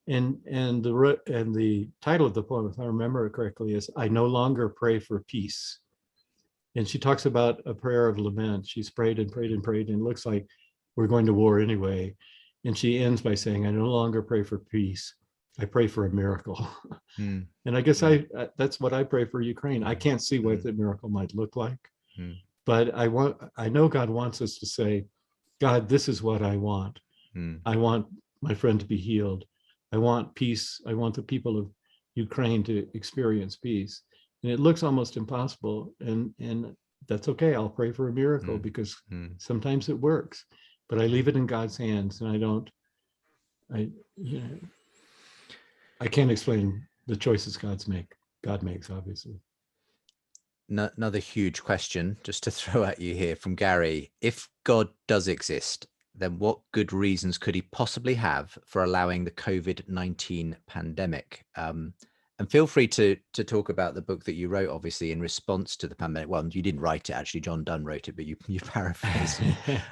And the title of the poem, if I remember it correctly, is "I No Longer Pray for Peace." And she talks about a prayer of lament. She's prayed and prayed and prayed, and it looks like we're going to war anyway. And she ends by saying, "I no longer pray for peace. I pray for a miracle." And I guess that's what I pray for Ukraine. I can't see what the miracle might look like. But I know God wants us to say, God, this is what I want. I want my friend to be healed. I want peace. I want the people of Ukraine to experience peace. And it looks almost impossible. And that's okay. I'll pray for a miracle because sometimes it works. But I leave it in God's hands, and I can't explain the choices God makes, obviously. Another huge question just to throw at you here from Gary. If God does exist, then what good reasons could he possibly have for allowing the COVID-19 pandemic? And feel free to talk about the book that you wrote, obviously, in response to the pandemic. Well, you didn't write it, actually. John Donne wrote it, but you paraphrased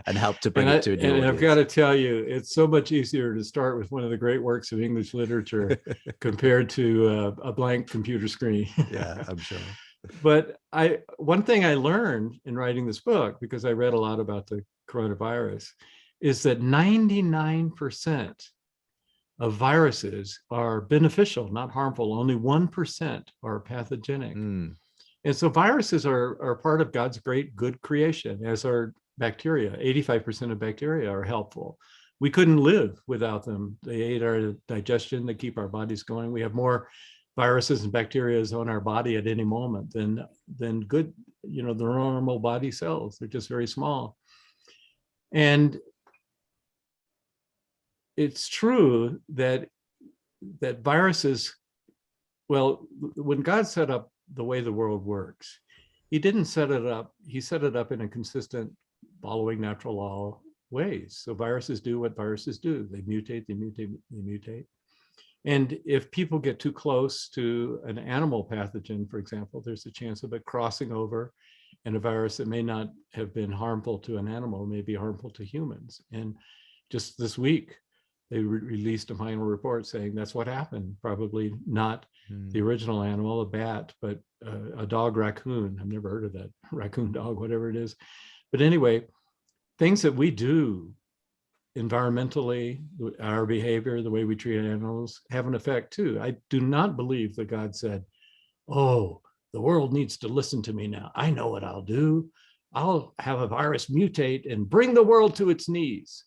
and helped to bring it to a new audience. I've got to tell you, it's so much easier to start with one of the great works of English literature compared to a blank computer screen. Yeah, I'm sure. But one thing I learned in writing this book, because I read a lot about the coronavirus, is that 99% of viruses are beneficial, not harmful. Only 1% are pathogenic. And so viruses are part of God's great good creation, as are bacteria. 85% of bacteria are helpful. we couldn't live without them. They aid our digestion, they keep our bodies going. We have more viruses and bacteria on our body at any moment than good, the normal body cells. They're just very small. And it's true that viruses, well, when God set up the way the world works, he didn't set it up, he set it up in a consistent, following natural law ways. So viruses do what viruses do. They mutate, they mutate, they mutate. And if people get too close to an animal pathogen, for example, there's a chance of it crossing over, and a virus that may not have been harmful to an animal may be harmful to humans. And just this week, they released a final report saying that's what happened. Probably not the original animal, a bat, but a dog raccoon. I've never heard of that, raccoon dog, whatever it is. But anyway, things that we do environmentally, our behavior, the way we treat animals, have an effect too. I do not believe that God said, oh, the world needs to listen to me now. I know what I'll do. I'll have a virus mutate and bring the world to its knees.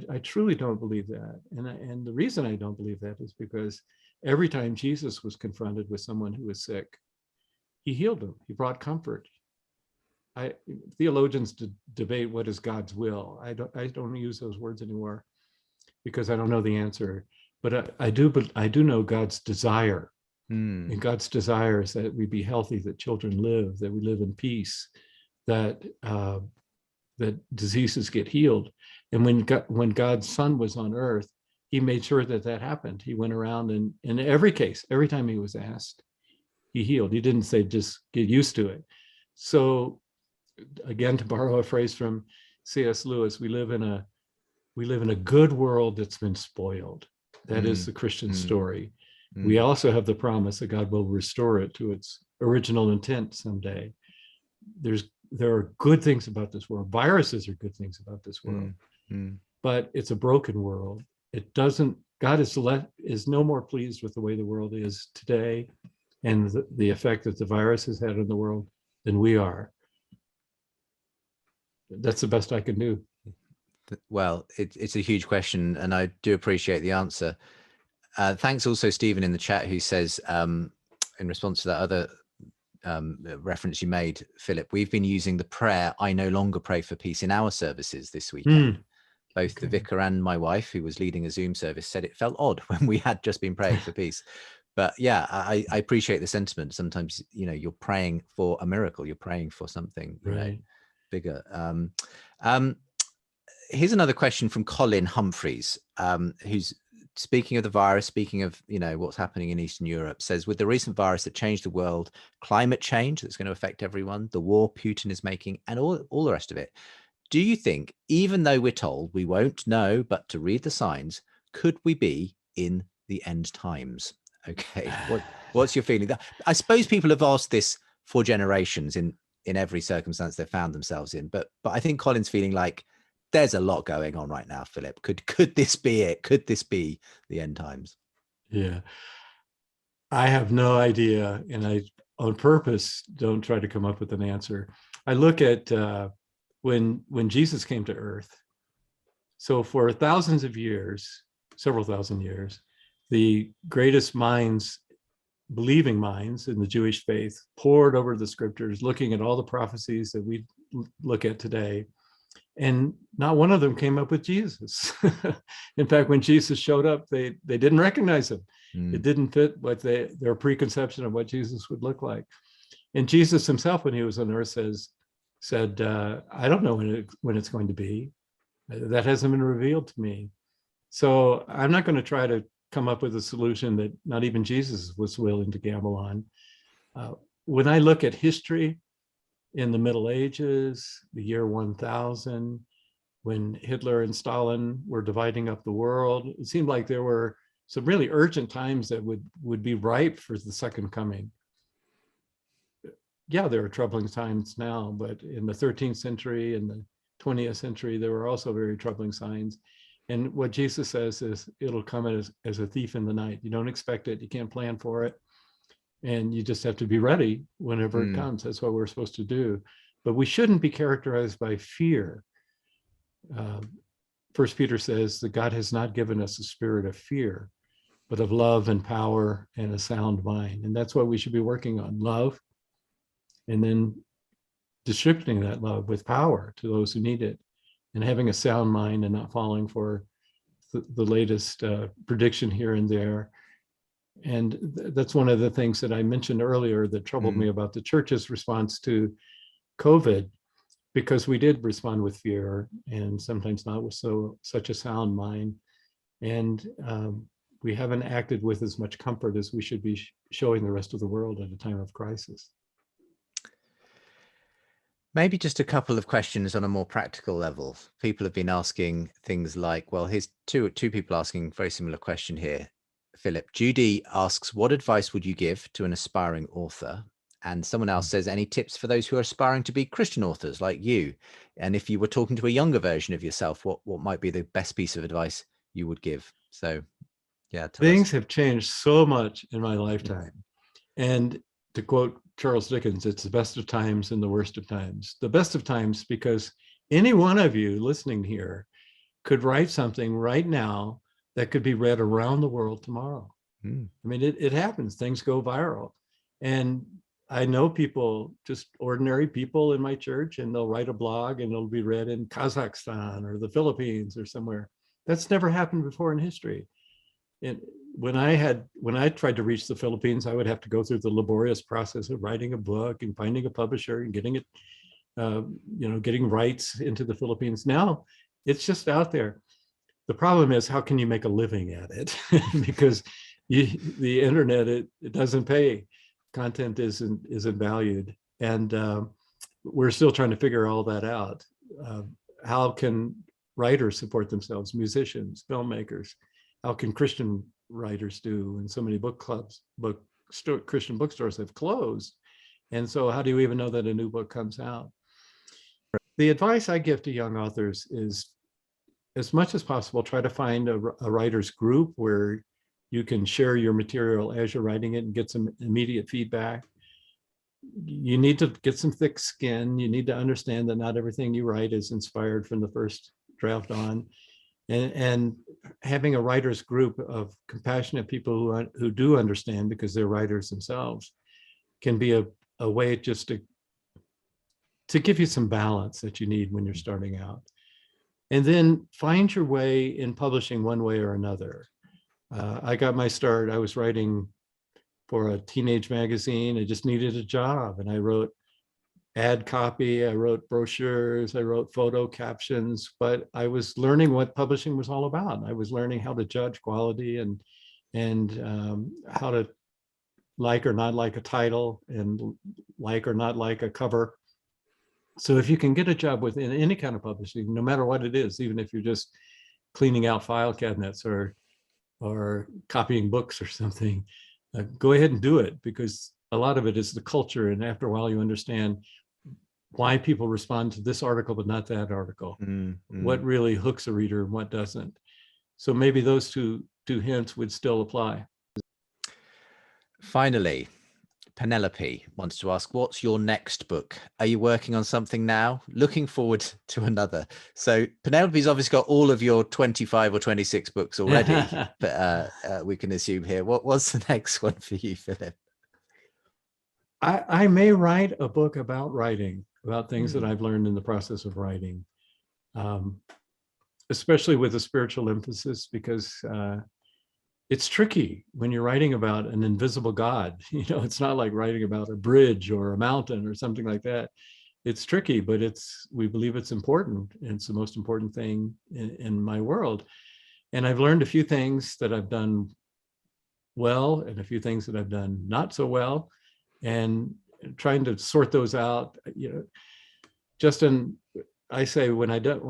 I truly don't believe that. And the reason I don't believe that is because every time Jesus was confronted with someone who was sick, he healed them. He brought comfort. Theologians debate what is God's will. I don't use those words anymore because I don't know the answer. But I do know God's desire. And God's desire is that we be healthy, that children live, that we live in peace, that diseases get healed. And when God's Son was on earth, he made sure that happened. He went around and in every case, every time he was asked, he healed. He didn't say just get used to it. So again, to borrow a phrase from C.S. Lewis, we live in a good world that's been spoiled. That is the Christian story. We also have the promise that God will restore it to its original intent someday. There are good things about this world. Viruses are good things about this world, but it's a broken world. God is no more pleased with the way the world is today and the effect that the virus has had on the world than we are. That's the best I can do. Well, it's a huge question, and I do appreciate the answer. Thanks also, Stephen, in the chat, who says, in response to that other reference you made, Philip, we've been using the prayer, I no longer pray for peace, in our services this weekend. Both the vicar and my wife, who was leading a Zoom service, said it felt odd when we had just been praying for peace. But yeah, I appreciate the sentiment. Sometimes, you're praying for a miracle. You're praying for something bigger. Here's another question from Colin Humphreys, who's speaking of the virus, speaking of, what's happening in Eastern Europe, says, with the recent virus that changed the world, climate change that's going to affect everyone, the war Putin is making, and all the rest of it, do you think, even though we're told we won't know but to read the signs, could we be in the end times? Okay, what's your feeling? I suppose people have asked this for generations in every circumstance they've found themselves in, but I think Colin's feeling like there's a lot going on right now, Philip. Could this be it? Could this be the end times? Yeah, I have no idea, and I on purpose don't try to come up with an answer. I look at when Jesus came to earth. So for thousands of years, several thousand years, the greatest minds, believing minds in the Jewish faith, poured over the scriptures, looking at all the prophecies that we look at today. And not one of them came up with Jesus. In fact, when Jesus showed up, they didn't recognize him. It didn't fit what their preconception of what Jesus would look like. And Jesus himself, when he was on earth, said, I don't know when it's going to be. That hasn't been revealed to me. So I'm not going to try to come up with a solution that not even Jesus was willing to gamble on. When I look at history in the Middle Ages, the year 1000, when Hitler and Stalin were dividing up the world, it seemed like there were some really urgent times that would be ripe for the second coming. Yeah, there are troubling times now, but in the 13th century and the 20th century, there were also very troubling signs. And what Jesus says is it'll come as a thief in the night. You don't expect it. You can't plan for it. And you just have to be ready whenever it comes. That's what we're supposed to do. But we shouldn't be characterized by fear. First Peter says that God has not given us a spirit of fear, but of love and power and a sound mind. And that's what we should be working on, love, and then distributing that love with power to those who need it, and having a sound mind and not falling for the latest prediction here and there. And that's one of the things that I mentioned earlier that troubled me about the church's response to COVID, because we did respond with fear and sometimes not with such a sound mind. And we haven't acted with as much comfort as we should be showing the rest of the world at a time of crisis. Maybe just a couple of questions on a more practical level. People have been asking things like, well, here's two people asking a very similar question here. Philip, Judy asks, what advice would you give to an aspiring author? And someone else says, any tips for those who are aspiring to be Christian authors like you? And if you were talking to a younger version of yourself, what might be the best piece of advice you would give? So, yeah. Things have changed so much in my lifetime. And to quote Charles Dickens, it's the best of times and the worst of times. The best of times because any one of you listening here could write something right now that could be read around the world tomorrow. I mean, it happens. Things go viral. And I know people, just ordinary people in my church, and they'll write a blog and it'll be read in Kazakhstan or the Philippines or somewhere. That's never happened before in history. And when I tried to reach the Philippines, I would have to go through the laborious process of writing a book and finding a publisher and getting it, getting rights into the Philippines. Now it's just out there. The problem is, how can you make a living at it? Because the internet, it doesn't pay. Content isn't valued, and we're still trying to figure all that out. How can writers support themselves? Musicians, filmmakers. How can Christian writers do? And so many book clubs, Christian bookstores have closed. And so how do you even know that a new book comes out? The advice I give to young authors is, as much as possible, try to find a writer's group where you can share your material as you're writing it and get some immediate feedback. You need to get some thick skin. You need to understand that not everything you write is inspired from the first draft on. And having a writer's group of compassionate people who do understand, because they're writers themselves, can be a way just to give you some balance that you need when you're starting out. And then find your way in publishing one way or another. I got my start, I was writing for a teenage magazine. I just needed a job, and I wrote ad copy, I wrote brochures, I wrote photo captions, but I was learning what publishing was all about. I was learning how to judge quality and how to like or not like a title, and like or not like a cover. So if you can get a job within any kind of publishing, no matter what it is, even if you're just cleaning out file cabinets or copying books or something, go ahead and do it, because a lot of it is the culture. And after a while, you understand why people respond to this article, but not that article. What really hooks a reader and what doesn't. So maybe those two hints would still apply. Finally, Penelope wants to ask, what's your next book? Are you working on something now? Looking forward to another. So Penelope's obviously got all of your 25 or 26 books already, but we can assume here. What's the next one for you, Philip? I may write a book about writing, about things that I've learned in the process of writing, especially with a spiritual emphasis, because it's tricky when you're writing about an invisible God. It's not like writing about a bridge or a mountain or something like that. It's tricky, but we believe it's important. And it's the most important thing in my world. And I've learned a few things that I've done well and a few things that I've done not so well, and trying to sort those out. Justin, I say, when I don't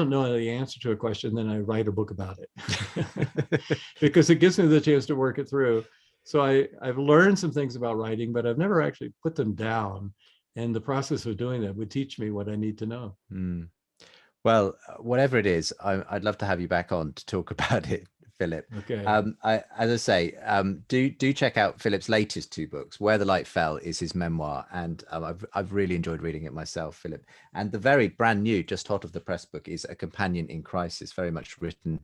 know the answer to a question, then I write a book about it because it gives me the chance to work it through. So I've learned some things about writing, but I've never actually put them down. And the process of doing that would teach me what I need to know. Well, whatever it is, I'd love to have you back on to talk about it Philip. Okay. As I say, do check out Philip's latest two books. Where the Light Fell is his memoir, and I've really enjoyed reading it myself, Philip. And the very brand new, just hot off the press book is A Companion in Crisis, very much written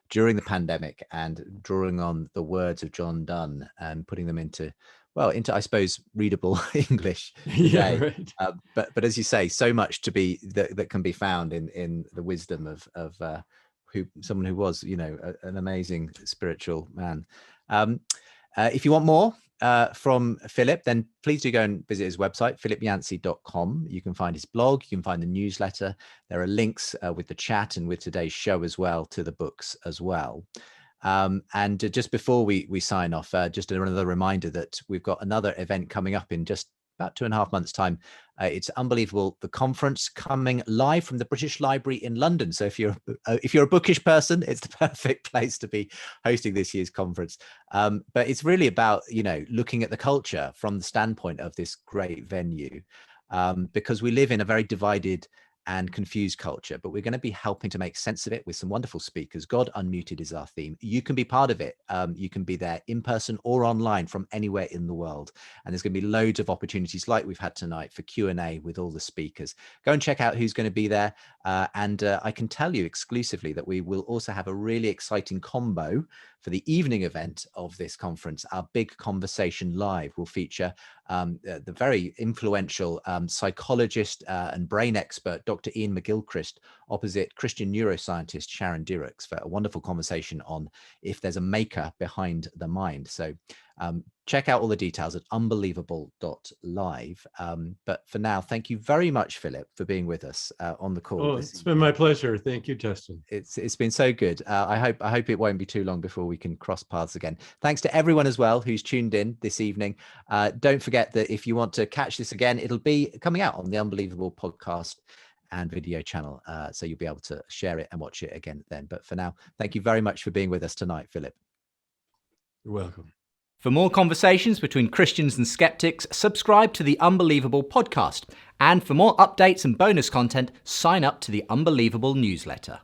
during the pandemic and drawing on the words of John Donne and putting them into I suppose readable English today. Yeah, right. But as you say, so much to be that can be found in the wisdom of someone who was, an amazing spiritual man. If you want more from Philip, then please do go and visit his website, philipyancey.com. You can find his blog, you can find the newsletter. There are links with the chat and with today's show as well to the books as well. And just before we sign off, just another reminder that we've got another event coming up in just about 2.5 months' time. It's Unbelievable, the conference, coming live from the British Library in London. So if you're a bookish person, it's the perfect place to be hosting this year's conference. But it's really about looking at the culture from the standpoint of this great venue, because we live in a very divided and confused culture, but we're going to be helping to make sense of it with some wonderful speakers. God Unmuted is our theme. You can be part of it. You can be there in person or online from anywhere in the world. And there's going to be loads of opportunities like we've had tonight for Q&A with all the speakers. Go and check out who's going to be there. And I can tell you exclusively that we will also have a really exciting combo for the evening event of this conference. Our big conversation live will feature the very influential psychologist and brain expert, Dr. Ian McGilchrist, opposite Christian neuroscientist Sharon Dirks, for a wonderful conversation on if there's a maker behind the mind. So check out all the details at unbelievable.live. But for now, thank you very much, Philip, for being with us on the call. Oh, it's been my pleasure. Thank you, Justin. It's been so good. I hope it won't be too long before we can cross paths again. Thanks to everyone as well who's tuned in this evening. Don't forget that if you want to catch this again, it'll be coming out on the Unbelievable podcast and video channel. So you'll be able to share it and watch it again then. But for now, thank you very much for being with us tonight, Philip. You're welcome. For more conversations between Christians and skeptics, subscribe to the Unbelievable podcast. And for more updates and bonus content, sign up to the Unbelievable newsletter.